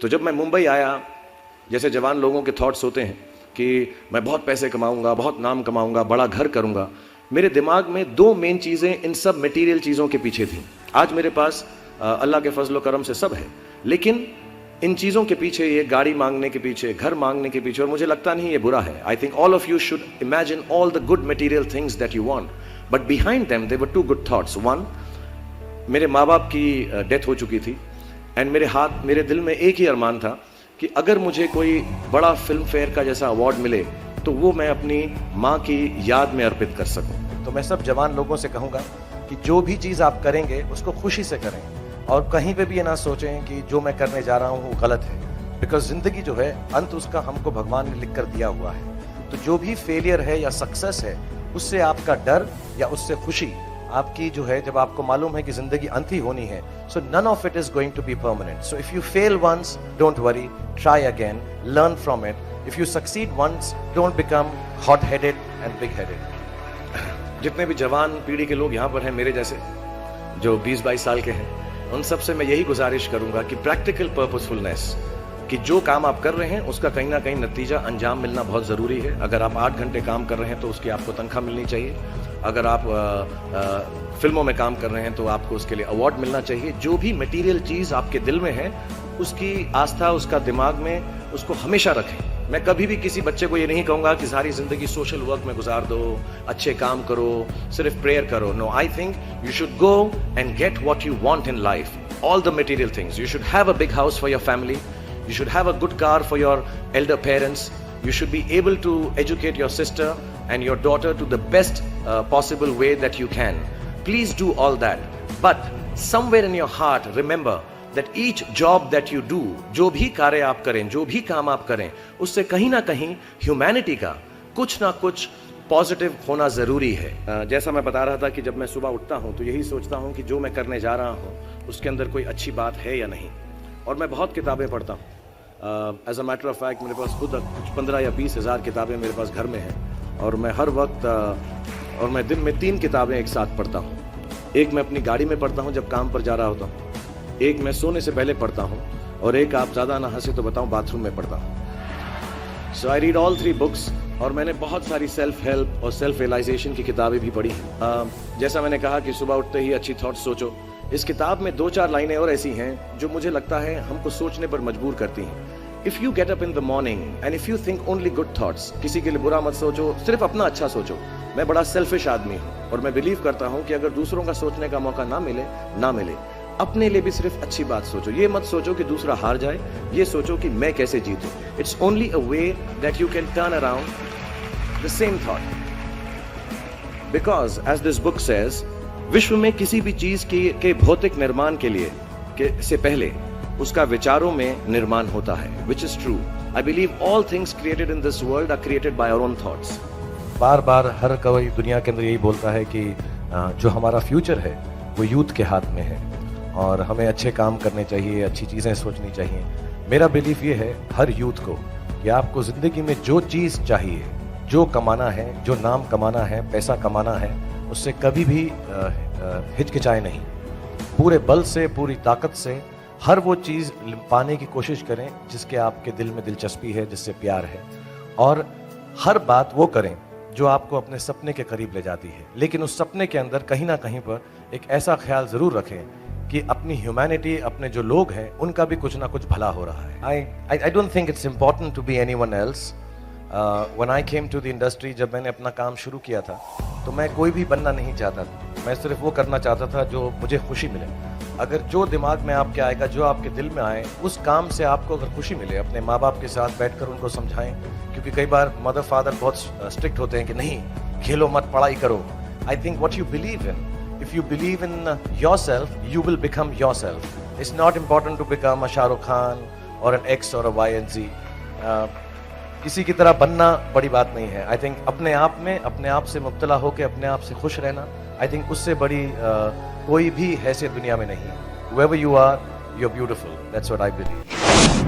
तो जब मैं मुंबई आया, जैसे जवान लोगों के थॉट्स होते हैं कि मैं बहुत पैसे कमाऊंगा, बहुत नाम कमाऊंगा, बड़ा घर करूंगा, मेरे दिमाग में दो मेन चीज़ें इन सब मटेरियल चीज़ों के पीछे थी। आज मेरे पास अल्लाह के फजल करम से सब है, लेकिन इन चीज़ों के पीछे, ये गाड़ी मांगने के पीछे, घर मांगने के पीछे, और मुझे लगता नहीं ये बुरा है। I think all of you should imagine all the good material things that you want, but behind them there were two good thoughts. One, मेरे माँ बाप की डेथ हो चुकी थी, एंड मेरे दिल में एक ही अरमान था कि अगर मुझे कोई बड़ा फिल्म फेयर का जैसा अवार्ड मिले तो वो मैं अपनी माँ की याद में अर्पित कर सकूं। तो मैं सब जवान लोगों से कहूँगा कि जो भी चीज़ आप करेंगे उसको खुशी से करें, और कहीं पे भी ये ना सोचें कि जो मैं करने जा रहा हूँ वो गलत है, बिकॉज ज़िंदगी जो है अंत उसका हमको भगवान ने लिख कर दिया हुआ है। तो जो भी फेलियर है या सक्सेस है, उससे आपका डर या उससे खुशी आपकी जो है, जब आपको मालूम है कि जिंदगी अंत ही होनी है, so none of it is going to be permanent. So if you fail once, don't worry, try again, learn from it. If you succeed once, don't become hot headed and big headed. जितने भी जवान पीढ़ी के लोग यहाँ पर हैं, मेरे जैसे जो 20-22 साल के हैं, उन सब से मैं यही गुजारिश करूंगा कि प्रैक्टिकल पर्पसफुलनेस, कि जो काम आप कर रहे हैं उसका कहीं ना कहीं नतीजा, अंजाम मिलना बहुत ज़रूरी है। अगर आप 8 घंटे काम कर रहे हैं तो उसकी आपको तनख्वाह मिलनी चाहिए। अगर आप फिल्मों में काम कर रहे हैं तो आपको उसके लिए अवार्ड मिलना चाहिए। जो भी मटेरियल चीज़ आपके दिल में है, उसकी आस्था, उसका दिमाग में, उसको हमेशा रखें। मैं कभी भी किसी बच्चे को ये नहीं कहूँगा कि सारी ज़िंदगी सोशल वर्क में गुजार दो, अच्छे काम करो, सिर्फ प्रेयर करो। No, I think you should go and get what you want in life, all the material things. You should have a big house for your family, you should have a good car for your elder parents, you should be able to educate your sister and your daughter to the best possible way that you can. Please do all that, but somewhere in your heart remember that each job that you do, जो भी कार्य आप करें, जो भी काम आप करें, उससे कहीं ना कहीं ह्यूमैनिटी का कुछ ना कुछ पॉजिटिव होना ज़रूरी है। जैसा मैं बता रहा था कि जब मैं सुबह उठता हूँ तो यही सोचता हूँ कि जो मैं करने जा रहा हूँ उसके अंदर कोई अच्छी बात है या नहीं। और मैं बहुत किताबें पढ़ता हूँ। As a matter of fact मेरे पास खुद कुछ 15 या 20 हज़ार किताबें मेरे पास घर में हैं, और मैं हर वक्त और मैं दिन में 3 किताबें एक साथ पढ़ता हूँ। एक मैं अपनी गाड़ी में पढ़ता हूँ जब काम पर जा रहा होता हूँ, एक मैं सोने से पहले पढ़ता हूँ, और एक, आप ज़्यादा ना हंसे तो बताऊँ, बाथरूम में पढ़ता हूँ। सो आई रीड ऑल 3 बुक्स, और मैंने बहुत सारी सेल्फ हेल्प और सेल्फ रियलाइजेशन की किताबें भी पढ़ी हैं। जैसा मैंने कहा कि सुबह उठते ही अच्छी थॉट्स सोचो, इस किताब में 2-4 लाइनें और ऐसी हैं जो मुझे लगता है हमको सोचने पर मजबूर करती हैं। If you get up in the morning and if you think only good thoughts, किसी के लिए बुरा मत सोचो, सिर्फ अपना अच्छा सोचो। मैं बड़ा सेल्फिश आदमी हूँ, और मैं बिलीव करता हूँ कि अगर दूसरों का सोचने का मौका ना मिले, अपने लिए भी सिर्फ अच्छी बात सोचो। ये मत सोचो कि दूसरा हार जाए, ये सोचो कि मैं कैसे जीतूं। It's only a way that you can turn around the same thought, because as this book says, विश्व में किसी भी चीज के भौतिक निर्माण से पहले उसका विचारों में निर्माण होता है, which is true. I believe all things created in this world are created by our own thoughts. बार बार हर कोई दुनिया के अंदर यही बोलता है कि जो हमारा फ्यूचर है वो यूथ के हाथ में है, और हमें अच्छे काम करने चाहिए, अच्छी चीज़ें सोचनी चाहिए। मेरा बिलीफ ये है हर यूथ को कि आपको ज़िंदगी में जो चीज़ चाहिए, जो कमाना है, जो नाम कमाना है, पैसा कमाना है, उससे कभी भी हिचकिचाए नहीं। पूरे बल से, पूरी ताकत से हर वो चीज़ पाने की कोशिश करें जिसके आपके दिल में दिलचस्पी है, जिससे प्यार है, और हर बात वो करें जो आपको अपने सपने के करीब ले जाती है। लेकिन उस सपने के अंदर कहीं ना कहीं पर एक ऐसा ख्याल ज़रूर रखें कि अपनी ह्यूमैनिटी, अपने जो लोग हैं, उनका भी कुछ ना कुछ भला हो रहा है। I don't think it's important to be anyone else. When I came to the industry, जब मैंने अपना काम शुरू किया था, तो मैं कोई भी बनना नहीं चाहता था। मैं सिर्फ वो करना चाहता था जो मुझे खुशी मिले। अगर जो दिमाग में आपके आएगा, जो आपके दिल में आए, उस काम से आपको अगर खुशी मिले, अपने माँ बाप के साथ बैठकर उनको समझाएं, क्योंकि कई बार मदर फादर बहुत स्ट्रिक्ट होते हैं कि नहीं, खेलो मत, पढ़ाई करो। I think what you believe in, if you believe in yourself, you will become yourself. It's not important to become a Shah Rukh Khan or an X or a Y and Z. किसी की तरह बनना बड़ी बात नहीं है। I think अपने आप में, अपने आप से मुब्तला होकर अपने आप से खुश रहना, आई थिंक उससे बड़ी कोई भी हैसियत दुनिया में नहीं। Whoever you are, you're beautiful. That's what I believe.